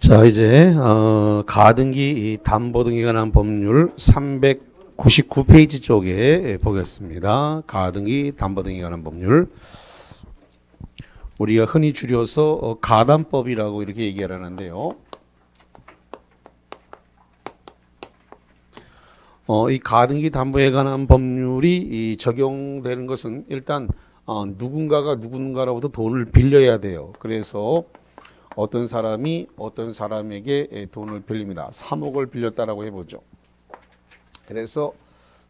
자, 이제 가등기 담보 등에 관한 법률 399페이지 쪽에 보겠습니다. 가등기 담보 등에 관한 법률. 우리가 흔히 줄여서 가담법이라고 이렇게 얘기를 하는데요. 이 가등기 담보에 관한 법률이 적용되는 것은 일단 누군가가 누군가로부터 돈을 빌려야 돼요. 그래서 어떤 사람이 어떤 사람에게 돈을 빌립니다. 3억을 빌렸다라고 해보죠. 그래서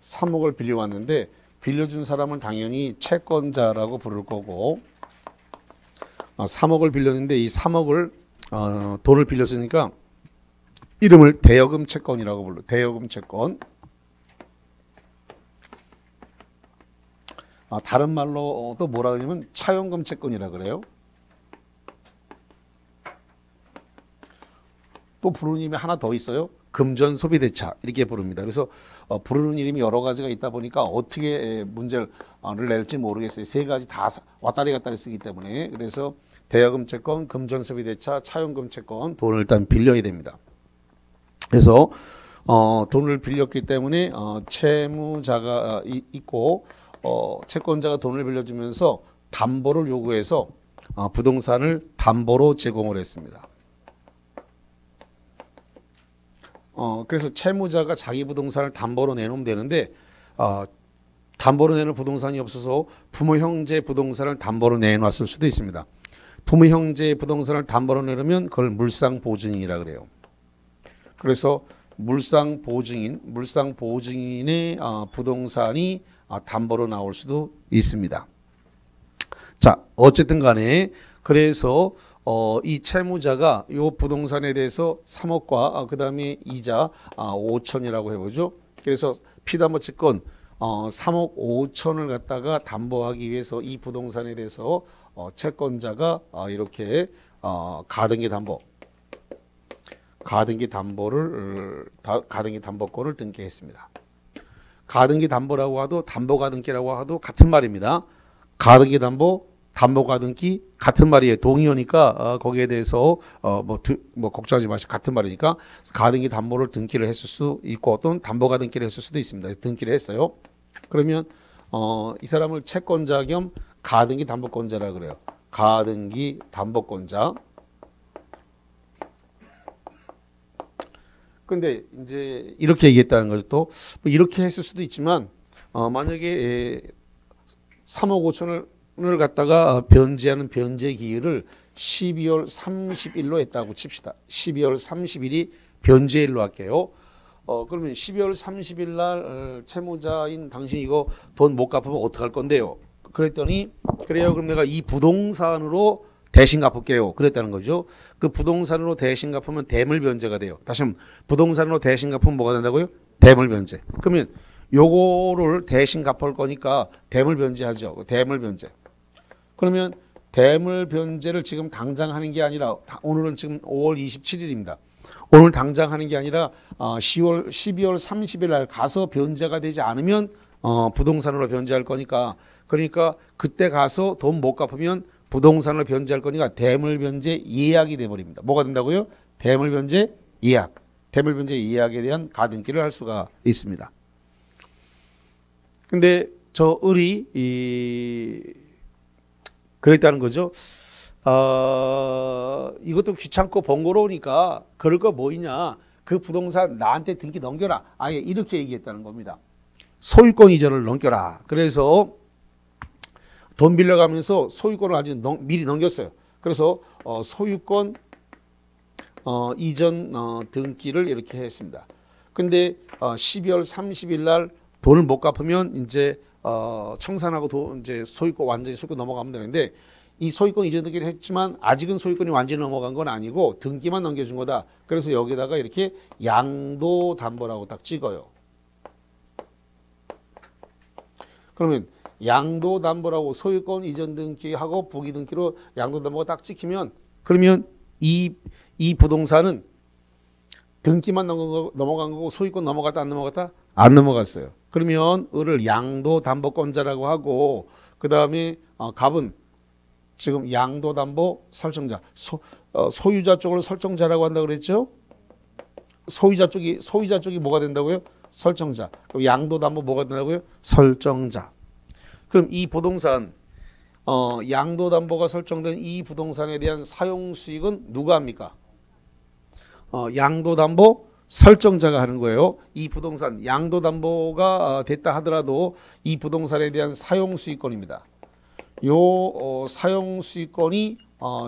3억을 빌려왔는데 빌려준 사람은 당연히 채권자라고 부를 거고 3억을 빌렸는데 이 3억을 돈을 빌렸으니까 이름을 대여금 채권이라고 불러. 대여금 채권. 다른 말로 또 뭐라 그러냐면 차용금 채권이라 그래요. 또 부르는 이름이 하나 더 있어요. 금전소비대차 이렇게 부릅니다. 그래서 부르는 이름이 여러 가지가 있다 보니까 어떻게 문제를 낼지 모르겠어요. 세 가지 다 왔다리 갔다리 쓰기 때문에. 그래서 대여금 채권, 금전소비대차, 차용금 채권 돈을 일단 빌려야 됩니다. 그래서 돈을 빌렸기 때문에 채무자가 있고 채권자가 돈을 빌려주면서 담보를 요구해서 부동산을 담보로 제공을 했습니다. 그래서 채무자가 자기 부동산을 담보로 내놓으면 되는데 담보로 내놓을 부동산이 없어서 부모 형제 부동산을 담보로 내놨을 수도 있습니다. 부모 형제 부동산을 담보로 내놓으면 그걸 물상보증인이라 그래요. 그래서 물상보증인의 부동산이 담보로 나올 수도 있습니다. 자, 어쨌든 간에 그래서 이 채무자가 이 부동산에 대해서 3억과 그 다음에 이자 5천이라고 해보죠. 그래서 피담보 채권 3억 5천을 갖다가 담보하기 위해서 이 부동산에 대해서 채권자가 이렇게 가등기 담보권을 등기했습니다. 가등기 담보라고 하도 담보 가등기라고 하도 같은 말입니다. 가등기 담보, 담보 가등기 같은 말이에요. 동의어니까 거기에 대해서 뭐 걱정하지 마시고 같은 말이니까 가등기 담보를 등기를 했을 수 있고 또는 담보 가등기를 했을 수도 있습니다. 등기를 했어요. 그러면 이 사람을 채권자 겸 가등기 담보권자라 그래요. 가등기 담보권자. 근데 이제 이렇게 얘기했다는 거죠. 또 이렇게 했을 수도 있지만 만약에 3억 5천을 갖다가 변제하는 변제 기일을 12월 30일로 했다고 칩시다. 12월 30일이 변제일로 할게요. 그러면 12월 30일 날 채무자인 당신이 이거 돈 못 갚으면 어떡할 건데요? 그랬더니 그래요. 그럼 내가 이 부동산으로 대신 갚을게요. 그랬다는 거죠. 그 부동산으로 대신 갚으면 대물변제가 돼요. 다시 한번 부동산으로 대신 갚으면 뭐가 된다고요? 대물변제. 그러면 요거를 대신 갚을 거니까 대물변제하죠. 대물변제. 그러면 대물변제를 지금 당장 하는 게 아니라 오늘은 지금 5월 27일입니다. 오늘 당장 하는 게 아니라 12월 30일 날 가서 변제가 되지 않으면 부동산으로 변제할 거니까 그러니까 그때 가서 돈 못 갚으면 부동산을 변제할 거니까 대물변제 예약이 돼버립니다. 뭐가 된다고요? 대물변제 예약. 대물변제 예약에 대한 가등기를 할 수가 있습니다. 근데 저 을이 그랬다는 거죠. 이것도 귀찮고 번거로우니까 그럴 거 뭐 있냐. 그 부동산 나한테 등기 넘겨라. 아예 이렇게 얘기했다는 겁니다. 소유권 이전을 넘겨라. 그래서 돈 빌려가면서 소유권을 아주 미리 넘겼어요. 그래서 소유권 이전 등기를 이렇게 했습니다. 근데 12월 30일 날 돈을 못 갚으면 이제 청산하고 이제 소유권 완전히 소유권 넘어가면 되는데 이 소유권 이전 등기를 했지만 아직은 소유권이 완전히 넘어간 건 아니고 등기만 넘겨준 거다. 그래서 여기다가 이렇게 양도담보라고 딱 찍어요. 그러면 양도담보라고 소유권 이전 등기하고 부기 등기로 양도담보가 딱 찍히면 그러면 이 부동산은 등기만 넘어간 거고 소유권 넘어갔다 안 넘어갔다? 안 넘어갔어요. 그러면 을을 양도담보권자라고 하고 그 다음에 갑은 지금 양도담보 설정자, 소유자 쪽을 설정자라고 한다 그랬죠? 소유자 쪽이 뭐가 된다고요? 설정자. 그럼 양도담보 뭐가 된다고요? 설정자. 그럼 이 부동산 양도담보가 설정된 이 부동산에 대한 사용수익은 누가 합니까? 양도담보 설정자가 하는 거예요. 이 부동산 양도담보가 됐다 하더라도 이 부동산에 대한 사용수익권입니다. 요 사용수익권이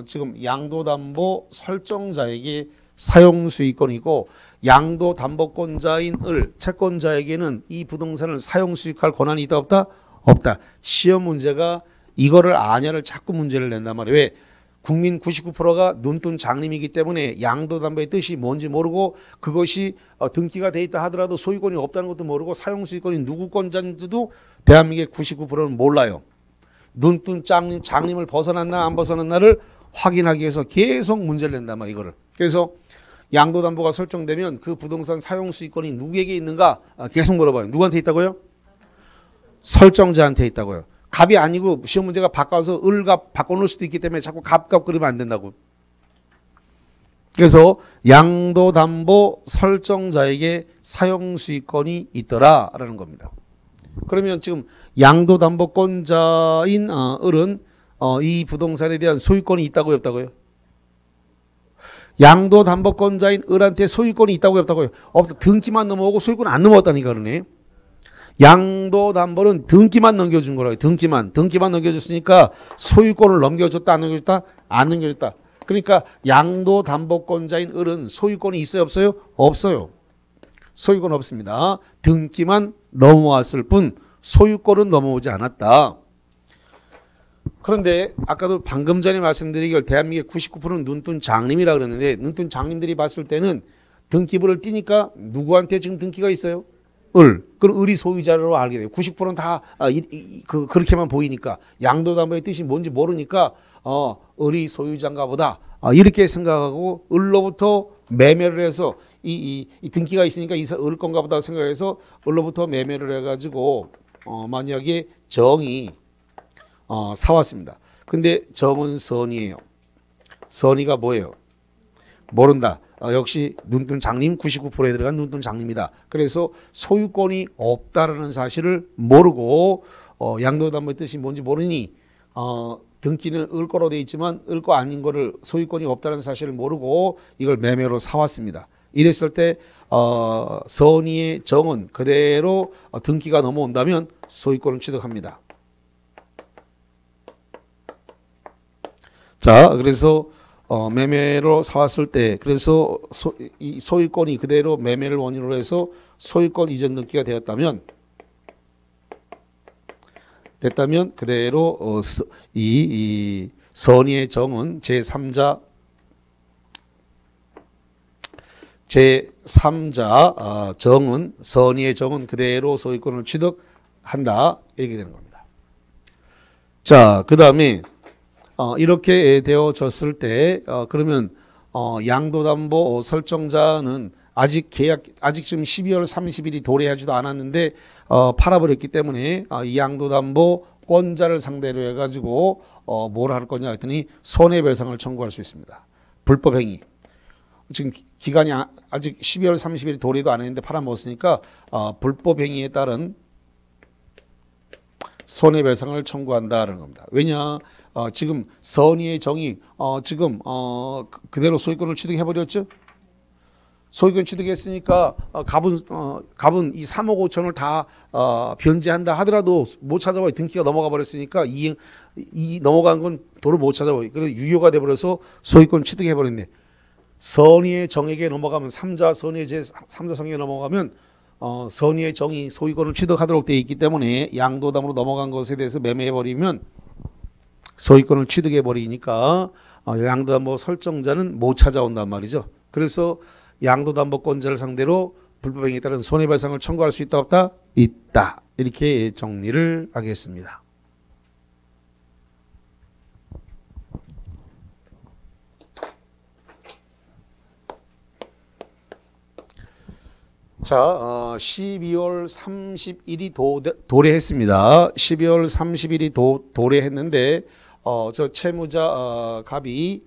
지금 양도담보 설정자에게 사용수익권이고 양도담보권자인 채권자에게는 이 부동산을 사용수익할 권한이 있다 없다? 없다. 시험 문제가 이거를 아냐를 자꾸 문제를 낸단 말이에요. 왜? 국민 99%가 눈뜬 장님이기 때문에 양도담보의 뜻이 뭔지 모르고 그것이 등기가 돼 있다 하더라도 소유권이 없다는 것도 모르고 사용수익권이 누구 권자인지도 대한민국의 99%는 몰라요. 눈뜬 장님을 벗어났나 안 벗어났나를 확인하기 위해서 계속 문제를 낸단 말이에요. 이거를. 그래서 양도담보가 설정되면 그 부동산 사용수익권이 누구에게 있는가 계속 물어봐요. 누구한테 있다고요? 설정자한테 있다고요. 갑이 아니고 시험 문제가 바꿔서 을값 바꿔놓을 수도 있기 때문에 자꾸 갑 그리면 안 된다고. 그래서 양도담보 설정자에게 사용수익권이 있더라라는 겁니다. 그러면 지금 양도담보권자인 을은 이 부동산에 대한 소유권이 있다고요, 없다고요? 양도담보권자인 을한테 소유권이 있다고요, 없다고요? 없다. 등기만 넘어오고 소유권 안 넘어왔다니까 그러네. 양도담보는 등기만 넘겨준 거라고요. 등기만 넘겨줬으니까 소유권을 넘겨줬다 안 넘겨줬다? 안 넘겨줬다. 그러니까 양도담보권자인 을은 소유권이 있어요, 없어요? 없어요. 소유권 없습니다. 등기만 넘어왔을 뿐 소유권은 넘어오지 않았다. 그런데 아까도 방금 전에 말씀드리길 대한민국의 99%는 눈뜬 장님이라 그러는데 눈뜬 장님들이 봤을 때는 등기부를 띄니까 누구한테 지금 등기가 있어요? 그럼 을이 소유자로 알게 돼요. 90%는 다 그렇게만 보이니까 양도담보의 뜻이 뭔지 모르니까 을이 소유자인가 보다 이렇게 생각하고 을로부터 매매를 해서 이 등기가 있으니까 을 건가 보다 생각해서 을로부터 매매를 해가지고 만약에 정이 사왔습니다. 근데 정은 선이에요. 선이가 뭐예요? 모른다. 역시 눈뜬 장님 99%에 들어간 눈뜬 장님이다. 그래서 소유권이 없다라는 사실을 모르고 양도담보의 뜻이 뭔지 모르니 등기는 을 거로 돼 있지만 을 거 아닌 거를 소유권이 없다는 사실을 모르고 이걸 매매로 사왔습니다. 이랬을 때 선의의 정은 그대로 등기가 넘어온다면 소유권을 취득합니다. 자, 그래서 매매로 사왔을 때 그래서 이 소유권이 그대로 매매를 원인으로 해서 소유권 이전 등기가 되었다면 그대로 이 선의의 정은 제3자 정은 선의의 정은 그대로 소유권을 취득한다 이렇게 되는 겁니다. 자, 그 다음에 이렇게 되어졌을 때 그러면 양도담보 설정자는 아직 지금 12월 30일이 도래하지도 않았는데 팔아버렸기 때문에 이 양도담보권자를 상대로 해가지고 뭘 할 거냐 했더니 손해배상을 청구할 수 있습니다. 불법행위. 지금 기간이 아직 12월 30일이 도래도 안 했는데 팔아먹었으니까 불법행위에 따른 손해배상을 청구한다는 겁니다. 왜냐? 지금 선의의 정이 지금 그대로 소유권을 취득해버렸죠. 소유권 취득했으니까 갑은 이 3억 5천을 다 변제한다 하더라도 못 찾아봐요. 등기가 넘어가 버렸으니까 이 넘어간 건 도로 못 찾아봐요. 그래서 유효가 돼버려서 소유권 취득해버렸네. 선의의 정에게 넘어가면 3자 선의의 제3자 성에게 넘어가면 선의의 정이 소유권을 취득하도록 되어 있기 때문에 양도담으로 넘어간 것에 대해서 매매해버리면 소유권을 취득해버리니까 양도담보 설정자는 못 찾아온단 말이죠. 그래서 양도담보권자를 상대로 불법행위에 따른 손해배상을 청구할 수 있다 없다? 있다. 이렇게 정리를 하겠습니다. 자, 12월 30일이 도래했습니다. 12월 30일이 도래했는데 저 채무자 갑이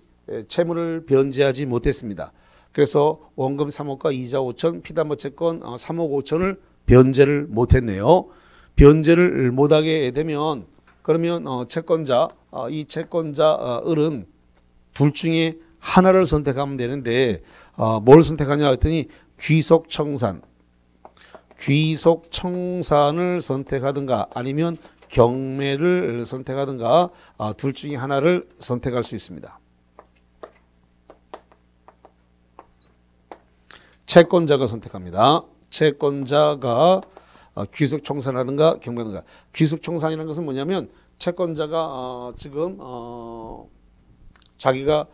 채무를 변제하지 못했습니다. 그래서 원금 3억과 이자 5천, 피담보 채권 3억 5천을 변제를 못했네요. 변제를 못하게 되면 그러면 채권자 이 채권자 을은 둘 중에 하나를 선택하면 되는데 뭘 선택하냐 했더니 귀속청산을 선택하든가 아니면 경매를 선택하든가 둘 중에 하나를 선택할 수 있습니다. 채권자가 선택합니다. 채권자가 귀속청산하든가 경매하든가. 귀속청산이라는 것은 뭐냐면 채권자가 지금 자기가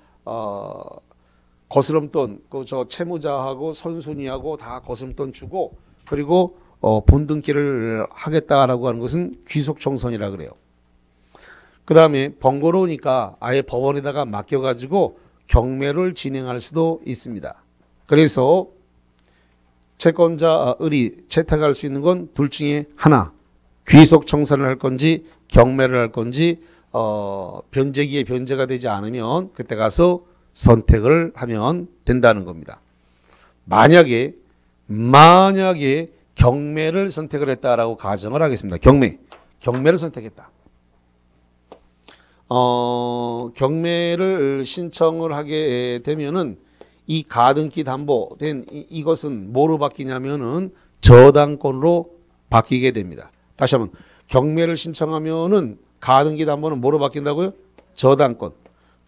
거스름돈 그 저 채무자하고 선순위하고 다 거스름돈 주고 그리고 본등기를 하겠다라고 하는 것은 귀속청산이라 그래요. 그 다음에 번거로우니까 아예 법원에다가 맡겨가지고 경매를 진행할 수도 있습니다. 그래서 채권자 을이 채택할 수 있는 건 둘 중에 하나, 귀속청산을 할 건지 경매를 할 건지 변제기에 변제가 되지 않으면 그때 가서 선택을 하면 된다는 겁니다. 만약에 경매를 선택을 했다라고 가정을 하겠습니다. 경매를 선택했다. 경매를 신청을 하게 되면은 이 가등기 담보된 이것은 뭐로 바뀌냐면은 저당권으로 바뀌게 됩니다. 다시 한번 경매를 신청하면은 가등기 담보는 뭐로 바뀐다고요?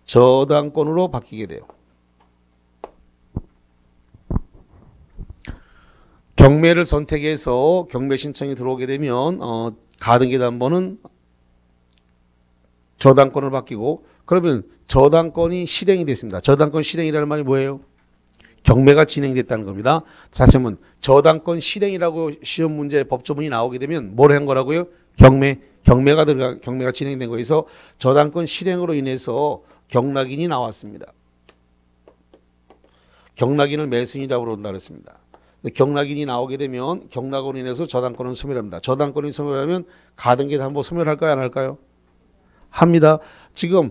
저당권으로 바뀌게 돼요. 경매를 선택해서 경매 신청이 들어오게 되면 가등기 담보는 저당권으로 바뀌고 그러면 저당권이 실행이 됐습니다. 저당권 실행이라는 말이 뭐예요? 경매가 진행됐다는 겁니다. 다시 한번 저당권 실행이라고 시험 문제 법조문이 나오게 되면 뭘 한 거라고요? 경매가 진행된 거에서 저당권 실행으로 인해서 경락인이 나왔습니다. 경락인을 매수인이라고 부른다 그랬습니다. 경락인이 나오게 되면 경락으로 인해서 저당권은 소멸합니다. 저당권이 소멸하면 가등기 담보 소멸할까요? 안 할까요? 합니다. 지금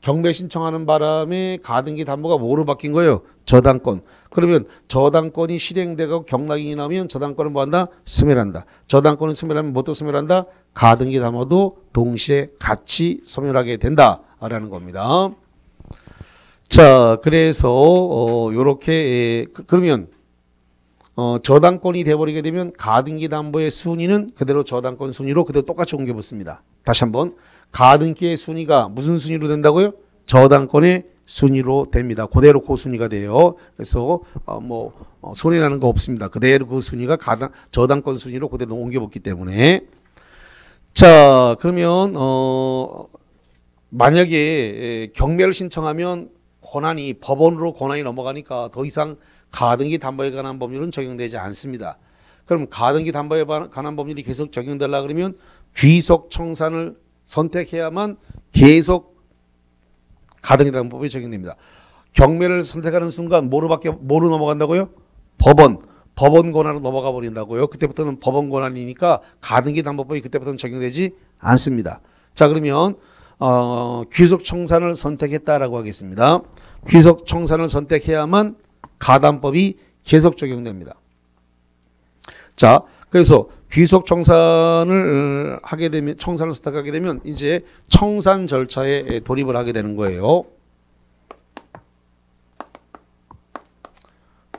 경매 신청하는 바람에 가등기 담보가 뭐로 바뀐 거예요? 저당권. 그러면 저당권이 실행되고 경락인이 나오면 저당권은 뭐한다? 소멸한다. 저당권은 소멸하면 뭐도 소멸한다? 가등기 담보도 동시에 같이 소멸하게 된다라는 겁니다. 자, 그래서 요렇게 그러면 저당권이 돼버리게 되면 가등기 담보의 순위는 그대로 저당권 순위로 그대로 똑같이 옮겨 붙습니다. 다시 한번 가등기의 순위가 무슨 순위로 된다고요? 저당권의 순위로 됩니다. 그대로 그 순위가 돼요. 그래서 손해 나는 거 없습니다. 그대로 그 순위가 저당권 순위로 그대로 옮겨 붙기 때문에. 자, 그러면 만약에 경매를 신청하면 법원으로 권한이 넘어가니까 더 이상 가등기 담보에 관한 법률은 적용되지 않습니다. 그럼 가등기 담보에 관한 법률이 계속 적용되려 그러면 귀속청산을 선택해야만 계속 가등기 담보법이 적용됩니다. 경매를 선택하는 순간 뭐로 넘어간다고요? 법원 권한으로 넘어가 버린다고요. 그때부터는 법원 권한이니까 가등기 담보법이 그때부터는 적용되지 않습니다. 자, 그러면 귀속청산을 선택했다라고 하겠습니다. 귀속청산을 선택해야만 가담법이 계속 적용됩니다. 자, 그래서 귀속청산을 하게 되면 청산을 선택하게 되면 이제 청산 절차에 돌입을 하게 되는 거예요.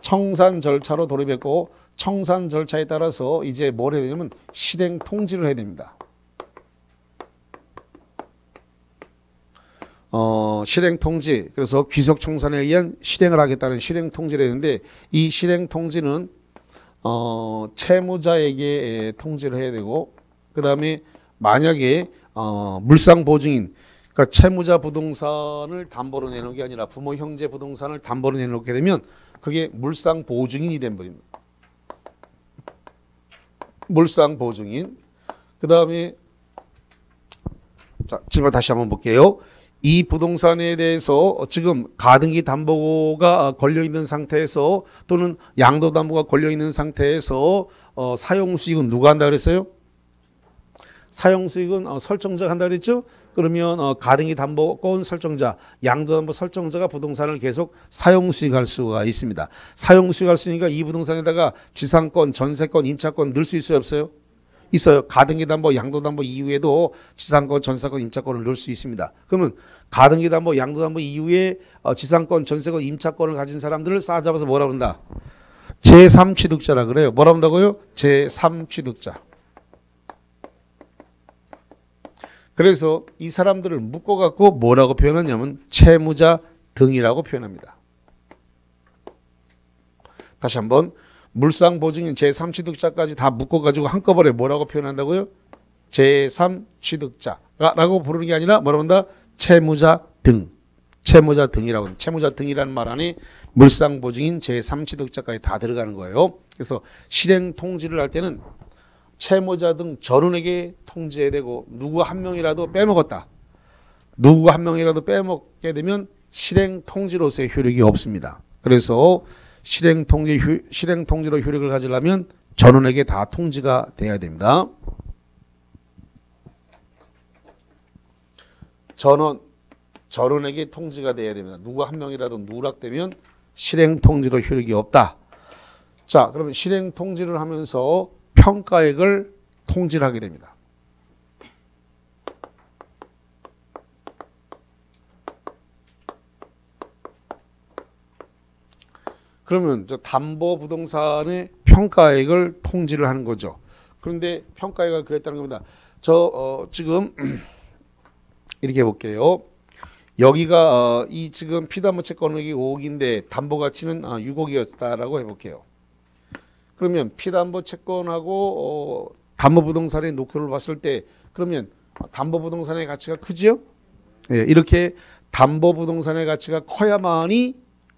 청산 절차로 돌입했고 청산 절차에 따라서 이제 뭘 해야 되냐면 실행 통지를 해야 됩니다. 실행 통지. 그래서 귀속청산에 의한 실행을 하겠다는 실행 통지를 했는데 이 실행 통지는 채무자에게 통지를 해야 되고 그 다음에 만약에 물상보증인 그러니까 채무자 부동산을 담보로 내놓은 게 아니라 부모 형제 부동산을 담보로 내놓게 되면 그게 물상보증인이 된버립니다. 물상보증인. 그 다음에 자, 질문 다시 한번 볼게요. 이 부동산에 대해서 지금 가등기 담보가 걸려있는 상태에서 또는 양도담보가 걸려있는 상태에서 사용수익은 누가 한다 그랬어요? 사용수익은 설정자가 한다 그랬죠? 그러면 가등기 담보권 설정자, 양도담보 설정자가 부동산을 계속 사용 수익할 수가 있습니다. 사용 수익할 수 있으니까 이 부동산에다가 지상권, 전세권, 임차권 넣을 수 있어요, 없어요? 있어요. 가등기 담보, 양도 담보 이후에도 지상권, 전세권, 임차권을 넣을 수 있습니다. 그러면 가등기 담보, 양도 담보 이후에 지상권, 전세권, 임차권을 가진 사람들을 싸잡아서 뭐라 그런다? 제3취득자라 그래요. 뭐라 한다고요? 제3취득자. 그래서 이 사람들을 묶어갖고 뭐라고 표현하냐면 채무자 등이라고 표현합니다. 다시 한번 물상보증인 제3취득자까지 다 묶어가지고 한꺼번에 뭐라고 표현한다고요? 제3취득자라고 부르는 게 아니라 뭐라고 한다? 채무자 등. 채무자 등이라고 합니다. 채무자 등이라는 말 안에 물상보증인 제3취득자까지 다 들어가는 거예요. 그래서 실행 통지를 할 때는 채무자 등 전원에게 통지해야 되고 누구 한 명이라도 빼먹었다. 누구 한 명이라도 빼먹게 되면 실행 통지로서의 효력이 없습니다. 그래서 실행 통지로 효력을 가지려면 전원에게 다 통지가 돼야 됩니다. 전원에게 통지가 돼야 됩니다. 누구 한 명이라도 누락되면 실행 통지로 효력이 없다. 자, 그러면 실행 통지를 하면서 평가액을 통지를 하게 됩니다. 그러면 저 담보부동산의 평가액을 통지를 하는 거죠. 그런데 평가액을 그랬다는 겁니다. 지금 이렇게 해볼게요. 여기가 이 지금 피담보 채권액이 5억인데 담보 가치는 6억이었다라고 해볼게요. 그러면 피담보 채권하고 담보부동산의 녹표를 봤을 때 그러면 담보부동산의 가치가 크지요? 예, 이렇게 담보부동산의 가치가 커야만이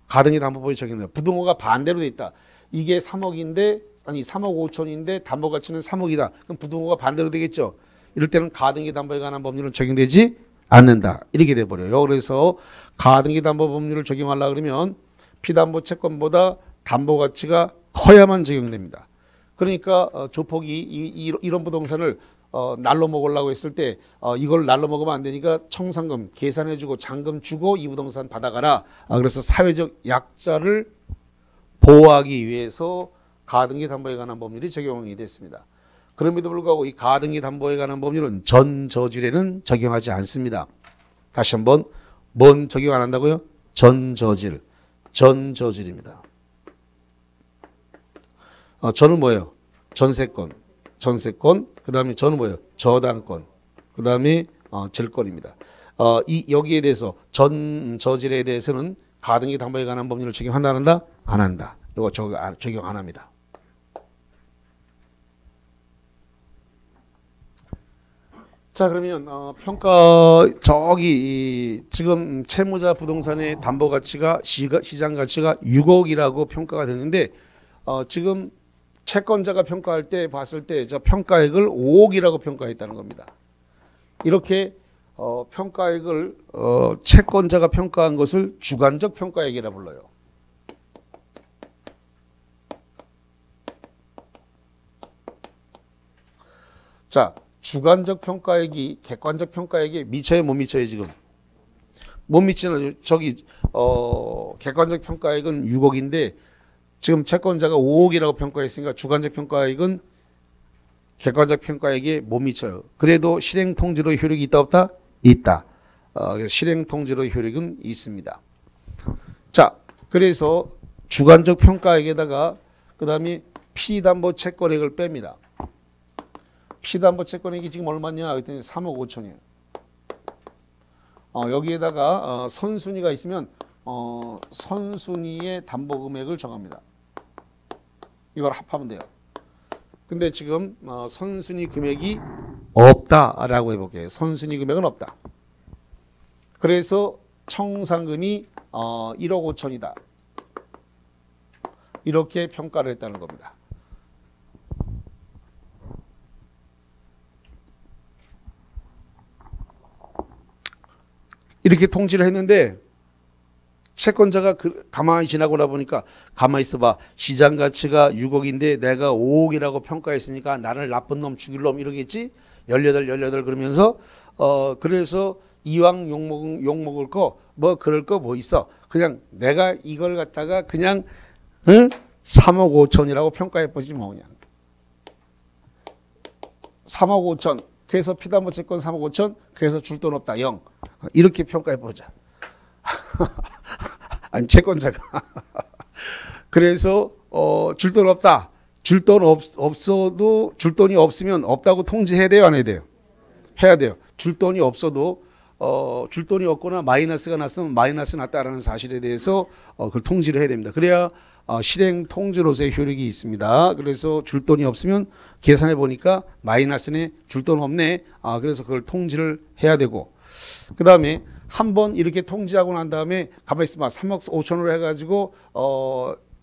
가등기 담보법이 적용돼요. 부등호가 반대로 돼 있다. 이게 3억인데 3억 5천인데 담보 가치는 3억이다. 그럼 부등호가 반대로 되겠죠. 이럴 때는 가등기 담보에 관한 법률은 적용되지 않는다. 이렇게 돼 버려요. 그래서 가등기 담보 법률을 적용하려 그러면 피담보 채권보다 담보 가치가 커야만 적용됩니다. 그러니까 조폭이 이런 부동산을 날로 먹으려고 했을 때 이걸 날로 먹으면 안 되니까 청산금 계산해주고 잔금 주고 이 부동산 받아가라. 그래서 사회적 약자를 보호하기 위해서 가등기 담보에 관한 법률이 적용이 됐습니다. 그럼에도 불구하고 이 가등기 담보에 관한 법률은 전 저질에는 적용하지 않습니다. 다시 한번 뭔 적용 안 한다고요? 전 저질입니다. 저는 뭐예요? 전세권, 그 다음에 저는 뭐예요? 저당권, 그 다음에 질권입니다. 여기에 대해서 전 저질에 대해서는 가등기 담보에 관한 법률을 적용한다 안 한다? 안 한다. 이거 적용 안 합니다. 자, 그러면 평가 지금 채무자 부동산의 담보 가치가 시장 가치가 6억이라고 평가가 됐는데 지금 채권자가 평가할 때 봤을 때 저 평가액을 5억이라고 평가했다는 겁니다. 이렇게 평가액을 채권자가 평가한 것을 주관적 평가액이라 불러요. 자, 주관적 평가액이 객관적 평가액에 미쳐요, 못 미쳐요 지금? 못 미치잖아요. 객관적 평가액은 6억인데 지금 채권자가 5억이라고 평가했으니까 주관적 평가액은 객관적 평가액에 못 미쳐요. 그래도 실행 통지로 효력이 있다 없다? 있다. 그래서 실행 통지로 효력은 있습니다. 자, 그래서 주관적 평가액에다가 그 다음에 피담보 채권액을 뺍니다. 피담보 채권액이 지금 얼마냐? 그랬더니 3억 5천이에요. 여기에다가 선순위가 있으면 선순위의 담보 금액을 정합니다. 이걸 합하면 돼요. 근데 지금 선순위 금액이 없다라고 해볼게요. 선순위 금액은 없다. 그래서 청산금이 1억 5천이다. 이렇게 평가를 했다는 겁니다. 이렇게 통지를 했는데 채권자가 가만히 지나고 나보니까 가만히 있어봐. 시장 가치가 6억인데 내가 5억이라고 평가했으니까 나를 나쁜 놈 죽일 놈 이러겠지. 18 그러면서 그래서 이왕 욕먹을 거 뭐 그럴 거 뭐 있어. 그냥 내가 이걸 갖다가 그냥 3억 5천이라고 평가해 보지 뭐 그냥. 3억 5천. 그래서 피담보 채권 3억 5천. 그래서 줄 돈 없다 0. 이렇게 평가해 보자. 아니 채권자가. 그래서 줄 돈 없다. 줄 돈 없어도 줄 돈이 없으면 없다고 통지해야 돼요, 안 해야 돼요? 해야 돼요. 줄 돈이 없어도 줄 돈이 없거나 마이너스가 났으면 마이너스 났다라는 사실에 대해서 그걸 통지를 해야 됩니다. 그래야 실행 통지로서의 효력이 있습니다. 그래서 줄 돈이 없으면 계산해 보니까 마이너스네, 줄 돈 없네. 그래서 그걸 통지를 해야 되고, 그 다음에 한번 이렇게 통지하고 난 다음에 가만히 있어봐. 3억 5천으로 해가지고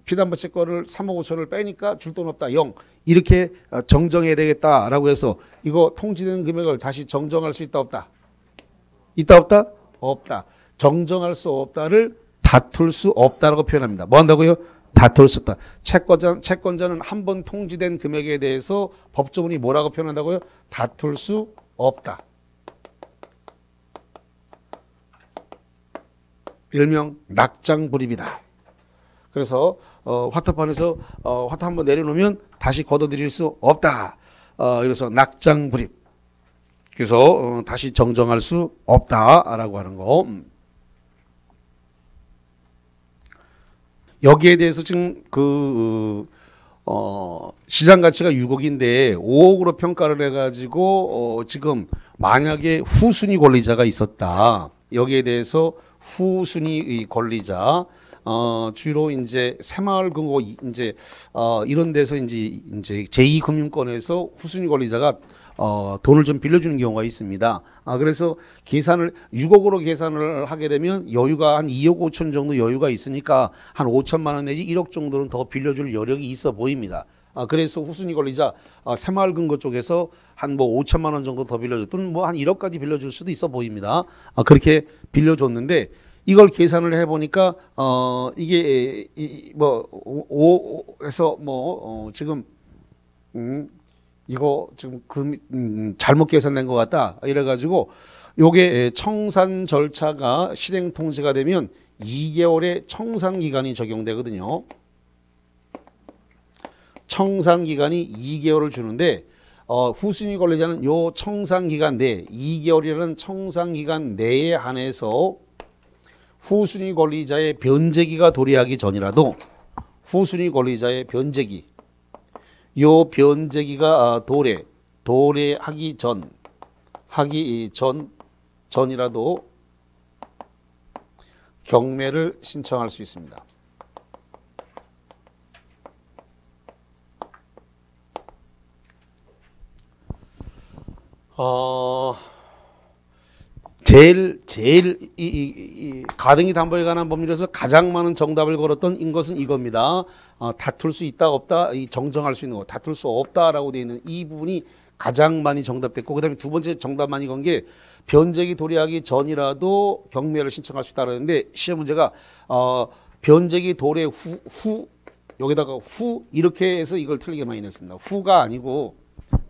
피담보 채권을 3억 5천을 빼니까 줄 돈 없다 0 이렇게 정정해야 되겠다라고 해서 이거 통지된 금액을 다시 정정할 수 있다 없다? 있다 없다? 없다. 정정할 수 없다를 다툴 수 없다라고 표현합니다. 뭐 한다고요? 다툴 수 없다. 채권자는 한 번 통지된 금액에 대해서 법조문이 뭐라고 표현한다고요? 다툴 수 없다. 일명 낙장불입이다. 그래서 화타판에서 화타 한번 내려놓으면 다시 걷어들일 수 없다. 그래서 낙장불입. 그래서 다시 정정할 수 없다라고 하는 거. 여기에 대해서 지금 시장 가치가 6억인데 5억으로 평가를 해가지고 지금 만약에 후순위 권리자가 있었다. 여기에 대해서 후순위 권리자 주로 이제 새마을금고 이제 이런 데서 이제 제2금융권에서 후순위 권리자가 돈을 좀 빌려주는 경우가 있습니다. 그래서 계산을 6억으로 계산을 하게 되면 여유가 한 2억 5천 정도 여유가 있으니까 한 5천만 원 내지 1억 정도는 더 빌려줄 여력이 있어 보입니다. 그래서 후순위 권리자 새마을금고 쪽에서 한 뭐 5천만 원 정도 더 빌려줄 또는 뭐 한 1억까지 빌려줄 수도 있어 보입니다. 그렇게 빌려줬는데 이걸 계산을 해보니까 이게 뭐 5에서 뭐 지금 이거 지금 잘못 계산된 것 같다 이래가지고 요게 청산 절차가 실행 통지가 되면 2개월의 청산 기간이 적용되거든요. 청산 기간이 2개월을 주는데 후순위 권리자는 요 청산 기간 내 2개월이라는 청산 기간 내에 한해서 후순위 권리자의 변제기가 도래하기 전이라도 후순위 권리자의 변제기 요 변제기가 도래하기 전이라도 경매를 신청할 수 있습니다. 제일 가등기 담보에 관한 법률에서 가장 많은 정답을 걸었던 것은 이겁니다. 다툴 수 있다 없다 정정할 수 있는 거 다툴 수 없다라고 되어 있는 이 부분이 가장 많이 정답됐고 그다음에 두 번째 정답 많이 건 게 변제기 도래하기 전이라도 경매를 신청할 수 있다는데 시험 문제가 변제기 도래 후 여기다가 후 이렇게 해서 이걸 틀리게 많이 냈습니다. 후가 아니고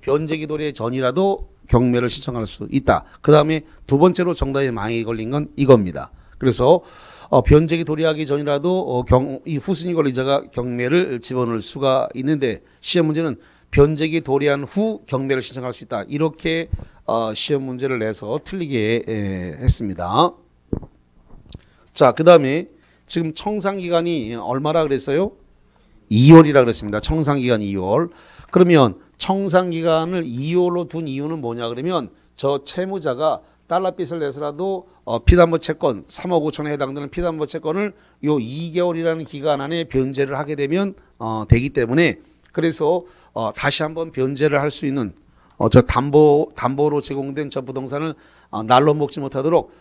변제기 도래 전이라도 경매를 신청할 수 있다. 그 다음에 두 번째로 정답에 많이 걸린 건 이겁니다. 그래서 변제기 도래하기 전이라도 이 후순위 권리자가 경매를 집어넣을 수가 있는데 시험 문제는 변제기 도래한 후 경매를 신청할 수 있다. 이렇게 시험 문제를 내서 틀리게 했습니다. 자, 그 다음에 지금 청산기간이 얼마라 그랬어요? 2월이라 그랬습니다. 청산기간 2월. 그러면 청산기간을 2월로 둔 이유는 뭐냐 그러면 저 채무자가 달러빚을 내서라도 피담보 채권 3억 5천에 해당되는 피담보 채권을 요 2개월이라는 기간 안에 변제를 하게 되면 되기 때문에 그래서 다시 한번 변제를 할 수 있는 저 담보로 제공된 저 부동산을 날로 먹지 못하도록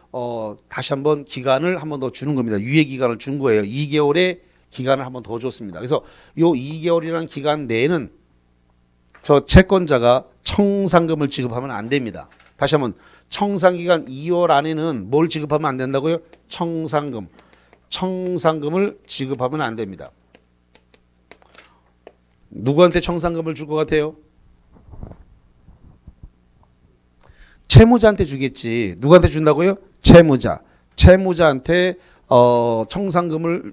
다시 한번 기간을 한번 더 주는 겁니다. 유예 기간을 준 거예요. 2개월의 기간을 한번 더 줬습니다. 그래서 요 2개월이라는 기간 내에는 저 채권자가 청산금을 지급하면 안 됩니다. 다시 한번 청산기간 2월 안에는 뭘 지급하면 안 된다고요? 청산금을 지급하면 안 됩니다. 누구한테 청산금을 줄 것 같아요? 채무자한테 주겠지. 누구한테 준다고요? 채무자. 채무자한테 청산금을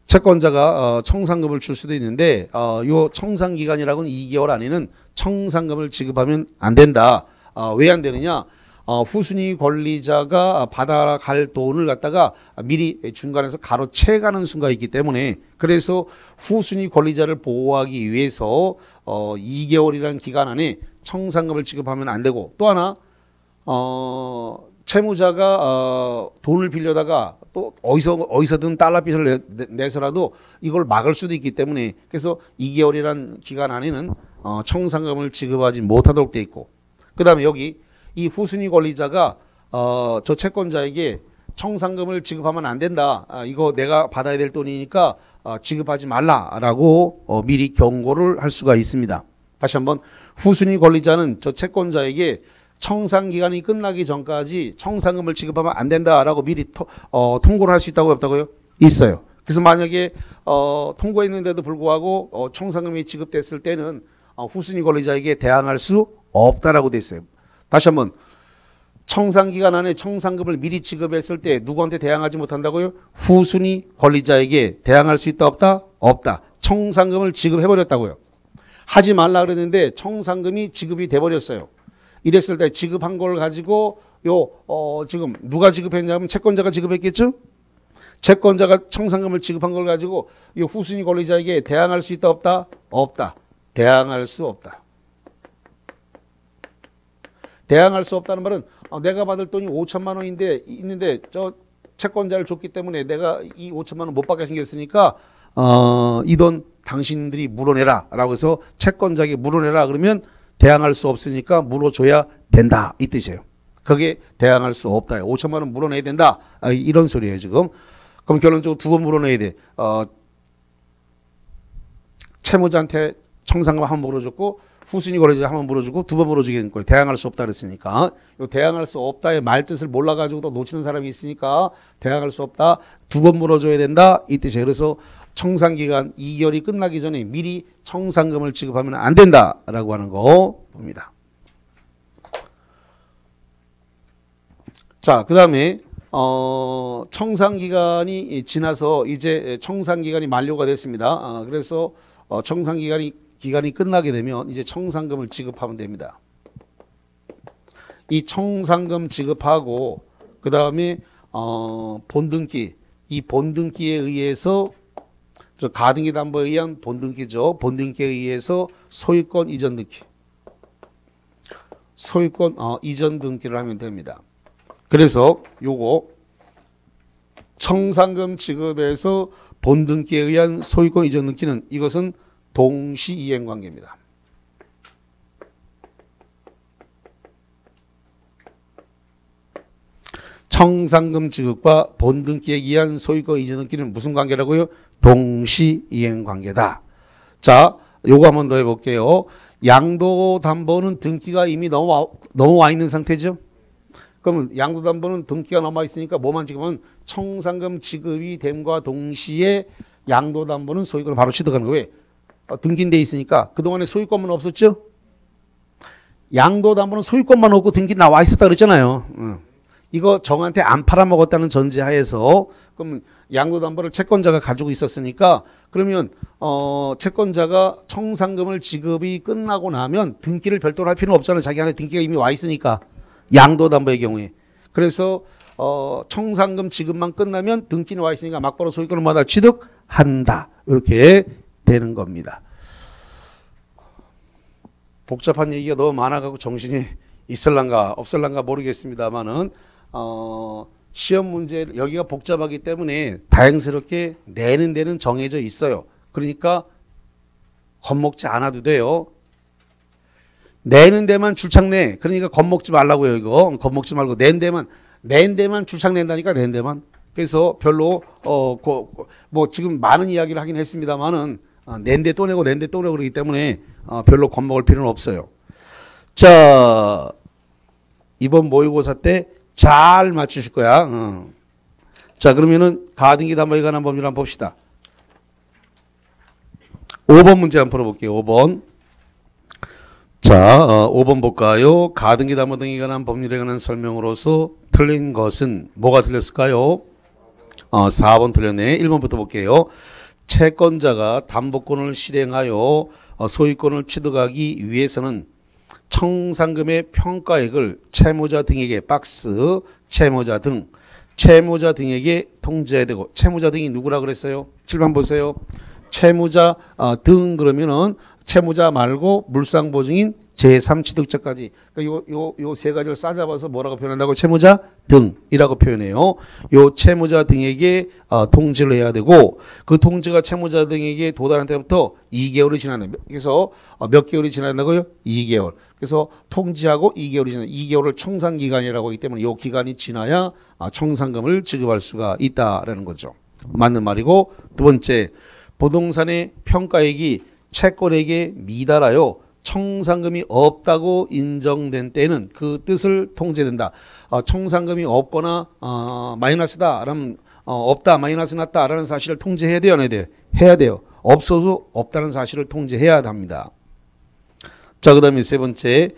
채권자가 청산금을 줄 수도 있는데 요 청산기간이라고는 2개월 안에는 청산금을 지급하면 안 된다. 왜 안 되느냐? 후순위 권리자가 받아갈 돈을 갖다가 미리 중간에서 가로채가는 순간이 있기 때문에 그래서 후순위 권리자를 보호하기 위해서 2개월이라는 기간 안에 청산금을 지급하면 안 되고 또 하나 채무자가 돈을 빌려다가 또 어디서든 달러빚을 내서라도 이걸 막을 수도 있기 때문에 그래서 2개월이라는 기간 안에는 청산금을 지급하지 못하도록 돼 있고 그 다음에 여기 이 후순위 권리자가 저 채권자에게 청산금을 지급하면 안 된다. 이거 내가 받아야 될 돈이니까 지급하지 말라라고 미리 경고를 할 수가 있습니다. 다시 한번 후순위 권리자는 저 채권자에게 청산기간이 끝나기 전까지 청산금을 지급하면 안 된다라고 미리 통고를 할 수 있다고요? 없다고요? 있어요. 그래서 만약에 통고했는데도 불구하고 청산금이 지급됐을 때는 후순위 권리자에게 대항할 수 없다라고 돼 있어요. 다시 한번 청산기간 안에 청산금을 미리 지급했을 때 누구한테 대항하지 못한다고요? 후순위 권리자에게 대항할 수 있다 없다? 없다. 청산금을 지급해버렸다고요. 하지 말라 그랬는데 청산금이 지급이 돼버렸어요. 이랬을 때 지급한 걸 가지고 지금 누가 지급했냐면 채권자가 지급했겠죠? 채권자가 청산금을 지급한 걸 가지고 이 후순위 권리자에게 대항할 수 있다 없다? 없다. 대항할 수 없다. 대항할 수 없다는 말은 내가 받을 돈이 5천만 원인데 있는데 저 채권자를 줬기 때문에 내가 이 5천만 원 못 받게 생겼으니까 이 돈 당신들이 물어내라 라고 해서 채권자에게 물어내라 그러면 대항할 수 없으니까 물어줘야 된다 이 뜻이에요. 그게 대항할 수 없다. 5천만 원 물어내야 된다. 이런 소리예요 지금. 그럼 결론적으로 두 번 물어내야 돼. 채무자한테 청산금 한 번 물어줬고 후순위 권리자 한 번 물어주고 두 번 물어주게 거예요. 대항할 수 없다 그랬으니까. 요 대항할 수 없다의 말뜻을 몰라가지고 또 놓치는 사람이 있으니까 대항할 수 없다. 두 번 물어줘야 된다. 이 뜻이에요. 그래서 청산기간 2개월이 끝나기 전에 미리 청산금을 지급하면 안 된다라고 하는 거 봅니다. 자, 그 다음에 청산기간이 지나서 이제 청산기간이 만료가 됐습니다. 그래서 기간이 끝나게 되면 이제 청산금을 지급하면 됩니다. 이 청산금 지급하고 그 다음에 본등기 이 본등기에 의해서 저 가등기 담보에 의한 본등기죠. 본등기에 의해서 소유권 이전 등기 소유권 이전 등기를 하면 됩니다. 그래서 요거 청산금 지급에서 본등기에 의한 소유권 이전 등기는 이것은 동시 이행 관계입니다. 청산금 지급과 본등기에 의한 소유권 이전 등기는 무슨 관계라고요? 동시 이행 관계다. 자, 요거 한번 더 해볼게요. 양도담보는 등기가 이미 넘어와 있는 상태죠. 그러면 양도담보는 등기가 넘어와 있으니까 뭐만 지급하면 청산금 지급이 됨과 동시에 양도담보는 소유권을 바로 취득하는 거예요. 등기돼 있으니까 그동안에 소유권만 없었죠? 양도담보는 소유권만 없고 등기 나와 있었다 그랬잖아요. 이거 정한테 안 팔아먹었다는 전제하에서 그럼 양도담보를 채권자가 가지고 있었으니까 그러면 채권자가 청산금을 지급이 끝나고 나면 등기를 별도로 할 필요는 없잖아요. 자기한테 등기가 이미 와 있으니까 양도담보의 경우에 그래서 청산금 지급만 끝나면 등기는 와 있으니까 막바로 소유권을 마다 취득한다 이렇게 되는 겁니다. 복잡한 얘기가 너무 많아가지고 정신이 있을란가 없을란가 모르겠습니다만은 시험 문제 여기가 복잡하기 때문에 다행스럽게 내는 데는 정해져 있어요. 그러니까 겁먹지 않아도 돼요. 내는 데만 출착 내. 그러니까 겁먹지 말라고요. 이거 겁먹지 말고 낸 데만 출착 낸다니까 낸 데만. 그래서 별로 뭐 지금 많은 이야기를 하긴 했습니다만은 낸 데 또 내고 낸 데 또 내고 그러기 때문에 별로 겁먹을 필요는 없어요. 자, 이번 모의고사 때 잘 맞추실 거야. 자, 그러면은 가등기 담보에 관한 법률 한번 봅시다. 5번 문제 한번 풀어볼게요. 5번. 자, 5번 볼까요? 가등기 담보 등에 관한 법률에 관한 설명으로서 틀린 것은 뭐가 틀렸을까요? 4번 틀렸네. 1번부터 볼게요. 채권자가 담보권을 실행하여 소유권을 취득하기 위해서는 청산금의 평가액을 채무자 등에게 박스, 채무자 등에게 통지해야 되고, 채무자 등이 누구라 그랬어요? 7번 보세요. 채무자 등 그러면은 채무자 말고 물상보증인 제3취득자까지 요 세 가지를 싸잡아서 뭐라고 표현한다고? 채무자 등이라고 표현해요. 요 채무자 등에게 통지를 해야 되고, 그 통지가 채무자 등에게 도달한 때부터 2개월이 지난다. 그래서 몇 개월이 지난다고요? 2개월. 그래서 통지하고 2개월이 지난 2개월을 청산기간이라고 하기 때문에 요 기간이 지나야 청산금을 지급할 수가 있다라는 거죠. 맞는 말이고, 두 번째, 부동산의 평가액이 채권에게 미달하여 청산금이 없다고 인정된 때는 그 뜻을 통지된다. 청산금이 없거나 마이너스다. 그러면 없다, 마이너스 났다라는 사실을 통지해야 돼요, 안 해야 돼요? 해야 돼요. 없어도 없다는 사실을 통지해야 합니다. 자, 그 다음에 세 번째,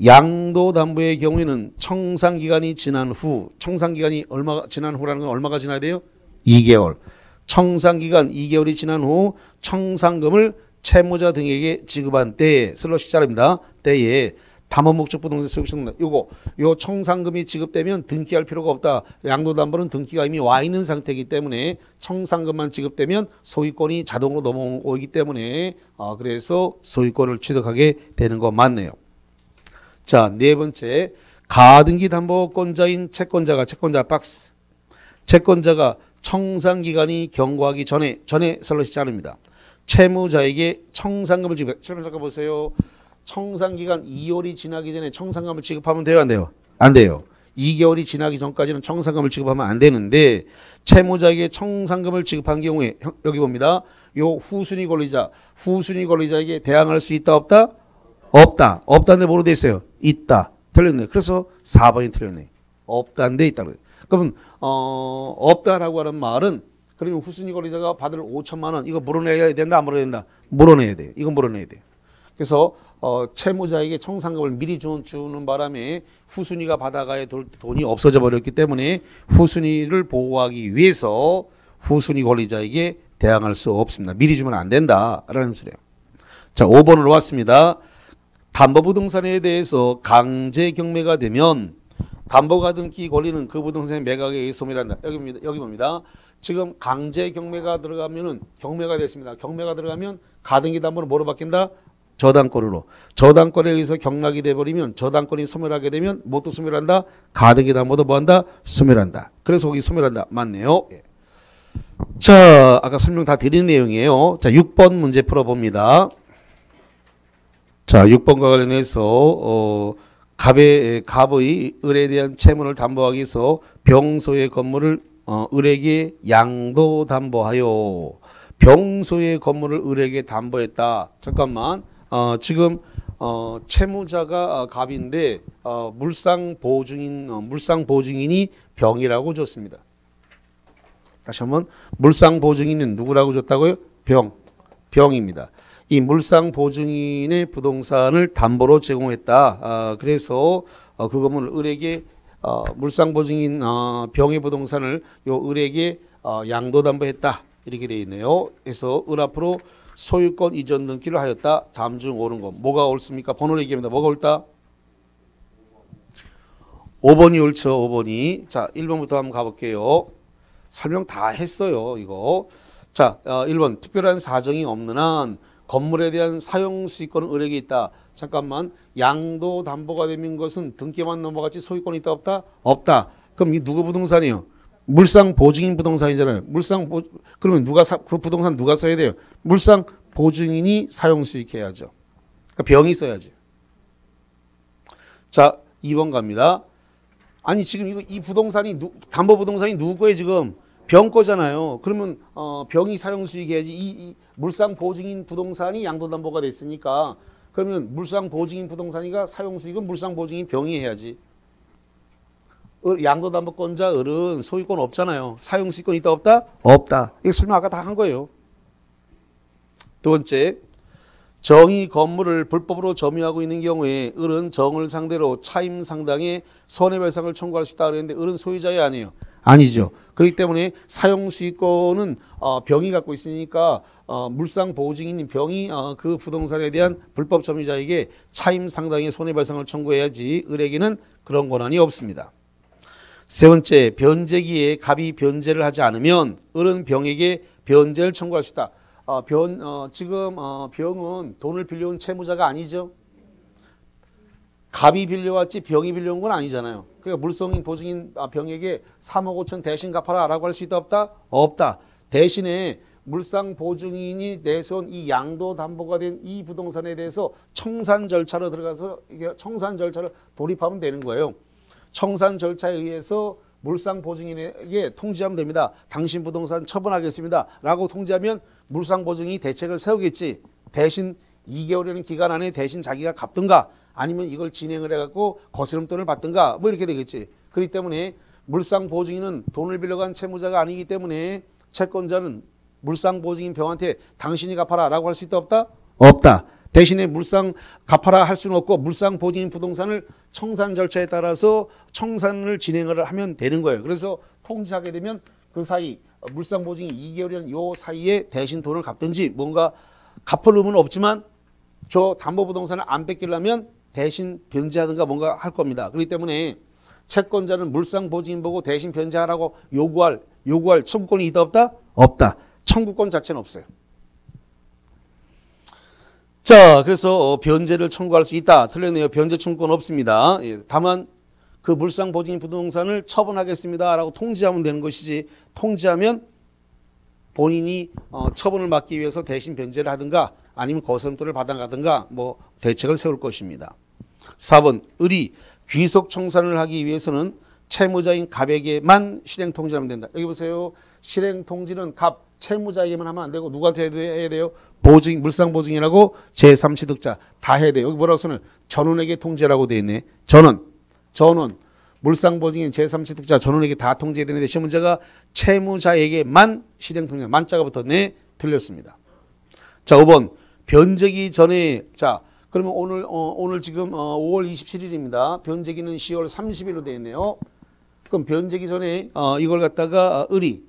양도담보의 경우에는 청산기간이 지난 후, 청산기간이 지난 후라는 건 얼마가 지나야 돼요? 2개월. 청산기간 2개월이 지난 후 청산금을 채무자 등에게 지급한 때에, 슬러시 자릅니다. 때에 담보목적 부동산 소유권 요 청산금이 지급되면 등기할 필요가 없다. 양도담보는 등기가 이미 와 있는 상태이기 때문에 청산금만 지급되면 소유권이 자동으로 넘어오기 때문에 그래서 소유권을 취득하게 되는 거 맞네요. 자, 네 번째, 가등기 담보권자인 채권자 박스, 채권자가 청산기간이 경과하기 전에 슬러시 자릅니다. 채무자에게 청산금을 지급. 잠깐 보세요. 청산기간 2개월이 지나기 전에 청산금을 지급하면 돼요, 안 돼요? 안 돼요. 2개월이 지나기 전까지는 청산금을 지급하면 안 되는데, 채무자에게 청산금을 지급한 경우에 여기 봅니다. 요 후순위 권리자에게 대항할 수 있다, 없다? 없다. 없다는데 뭐로 돼 있어요? 있다. 틀렸네. 그래서 4번이 틀렸네. 없다는데 있다. 그러면 없다라고 하는 말은, 그러면 후순위 권리자가 받을 5천만 원 이거 물어내야 된다, 안 물어내야 된다? 물어내야 돼요. 이건 물어내야 돼요. 그래서 채무자에게 청산금을 미리 주는 바람에 후순위가 받아가야 될 돈이 없어져 버렸기 때문에 후순위를 보호하기 위해서 후순위 권리자에게 대항할 수 없습니다. 미리 주면 안 된다라는 소리예요. 자, 5번으로 왔습니다. 담보부동산에 대해서 강제 경매가 되면 담보가등기 권리는 그 부동산의 매각에 의해 소멸한다. 여기 봅니다. 지금 강제 경매가 들어가면은 경매가 됐습니다. 경매가 들어가면 가등기 담보는 뭐로 바뀐다? 저당권으로. 저당권에 의해서 경락이 돼버리면 저당권이 소멸하게 되면 뭐도 소멸한다? 가등기 담보도 뭐한다? 소멸한다. 그래서 거기 소멸한다. 맞네요. 예. 자, 아까 설명 다 드린 내용이에요. 자, 6번 문제 풀어봅니다. 자, 6번과 관련해서 갑의 을에 대한 채무를 담보하기 위해서 병소의 건물을 을에게 양도 담보하여 병소의 건물을 을에게 담보했다. 잠깐만. 지금 채무자가 갑인데 물상 보증인이 병이라고 줬습니다. 다시 한번, 물상 보증인은 누구라고 줬다고요? 병입니다. 이 물상 보증인의 부동산을 담보로 제공했다. 그래서 그 건물을 을에게 물상 보증인 병의 부동산을 요 을에게 양도 담보했다. 이렇게 되어 있네요. 그래서 을 앞으로 소유권 이전 등기를 하였다. 다음 중 옳은 것. 뭐가 옳습니까? 번호를 얘기합니다. 뭐가 옳다? 5번이 옳죠. 5번이. 자, 1번부터 한번 가볼게요. 설명 다 했어요. 이거. 자, 1번. 특별한 사정이 없는 한 건물에 대한 사용 수익권은 을에게 있다. 잠깐만. 양도 담보가 되는 것은 등기만 넘어갔지 소유권이 있다, 없다? 없다. 그럼 이 누구 부동산이에요? 물상 보증인 부동산이잖아요. 그러면 그 부동산 누가 써야 돼요? 물상 보증인이 사용 수익해야죠. 그러니까 병이 써야지. 자, 2번 갑니다. 아니, 지금 이 부동산이 담보 부동산이 누구 거예요, 지금? 병 거잖아요. 그러면 병이 사용 수익해야지. 이 물상 보증인 부동산이 양도 담보가 됐으니까, 그러면 물상 보증인 부동산이가 사용 수익은 물상 보증인 병이 해야지. 양도담보권자 을은 소유권 없잖아요. 사용수익권 있다, 없다? 없다. 이거 설명 아까 다 한 거예요. 두 번째, 정이 건물을 불법으로 점유하고 있는 경우에 을은 정을 상대로 차임 상당의 손해배상을 청구할 수 있다 그랬는데 을은 소유자이 아니에요. 아니죠. 그렇기 때문에 사용수익권은 병이 갖고 있으니까 물상보증인인 병이 그 부동산에 대한 불법 점유자에게 차임 상당의 손해배상을 청구해야지 을에게는 그런 권한이 없습니다. 세 번째, 변제기에 갑이 변제를 하지 않으면 을은 병에게 변제를 청구할 수 있다. 지금 병은 돈을 빌려온 채무자가 아니죠. 갑이 빌려왔지 병이 빌려온 건 아니잖아요. 그러니까 물성인 보증인 병에게 3억 5천 대신 갚아라 라고 할 수 있다 없다? 없다. 대신에 물상보증인이 내세운 이 양도담보가 된 이 부동산에 대해서 청산 절차로 들어가서 이게 청산 절차를 돌입하면 되는 거예요. 청산 절차에 의해서 물상보증인에게 통지하면 됩니다. 당신 부동산 처분하겠습니다 라고 통지하면 물상보증인이 대책을 세우겠지. 대신 2개월이라는 기간 안에 대신 자기가 갚든가 아니면 이걸 진행을 해갖고 거스름돈을 받든가 뭐 이렇게 되겠지. 그렇기 때문에 물상보증인은 돈을 빌려간 채무자가 아니기 때문에 채권자는 물상보증인 병한테 당신이 갚아라 라고 할 수 있다 없다? 없다. 대신에 물상 갚아라 할 수는 없고 물상보증인 부동산을 청산 절차에 따라서 청산을 진행을 하면 되는 거예요. 그래서 통지하게 되면 그 사이 물상보증이 2개월이라는 요 사이에 대신 돈을 갚든지 뭔가 갚을 의무는 없지만 저 담보부동산을 안 뺏기려면 대신 변제하든가 뭔가 할 겁니다. 그렇기 때문에 채권자는 물상보증인 보고 대신 변제하라고 요구할 청구권이 있다 없다? 없다. 청구권 자체는 없어요. 자, 그래서 변제를 청구할 수 있다. 틀렸네요. 변제 청구권 없습니다. 다만 그 물상보증인 부동산을 처분하겠습니다 라고 통지하면 되는 것이지 통지하면 본인이 처분을 막기 위해서 대신 변제를 하든가 아니면 거스름돈을 받아가든가 뭐 대책을 세울 것입니다. 4번 을이 귀속 청산을 하기 위해서는 채무자인 갑에게만 실행통지하면 된다. 여기 보세요. 실행통지는 갑 채무자에게만 하면 안 되고 누구한테 해야 돼요? 보증, 물상보증이라고 제3취득자 다 해야 돼요. 여기 뭐라고 써는 전원에게 통지라고 되어 있네. 전원, 물상보증인 제3취득자 전원에게 다 통지해야 되는데 시험 문제가 채무자에게만 실행통지 만자가 붙었네. 틀렸습니다. 자, 5번 변제기 전에 자 그러면 오늘 지금 5월 27일입니다. 변제기는 10월 30일로 되어 있네요. 그럼 변제기 전에 이걸 갖다가 을이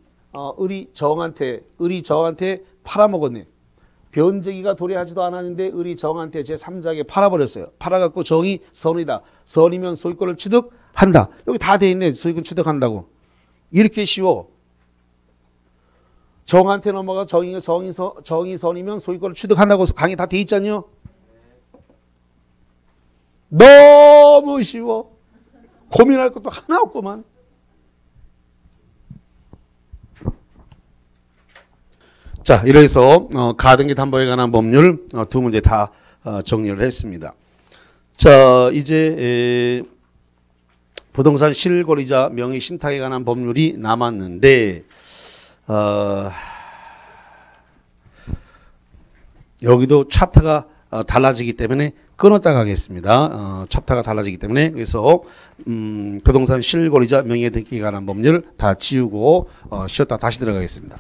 정한테 팔아먹었네. 변제기가 도래하지도 않았는데 을이 정한테 제3자에게 팔아버렸어요. 팔아갖고 정이 선이다. 선이면 소유권을 취득한다. 여기 다 돼 있네. 소유권 취득한다고. 이렇게 쉬워. 정한테 넘어가 정이 선이면 소유권을 취득한다고 강의 다 돼 있잖아요. 너무 쉬워. 고민할 것도 하나 없구만. 자, 이래서 가등기 담보에 관한 법률 두 문제 다 정리를 했습니다. 자, 이제 부동산 실거래자 명의 신탁에 관한 법률이 남았는데 여기도 챕터가 달라지기 때문에 끊었다 가겠습니다. 챕터가 달라지기 때문에 그래서 부동산 실거래자 명의 등기에 관한 법률 다 지우고 쉬었다 다시 들어가겠습니다.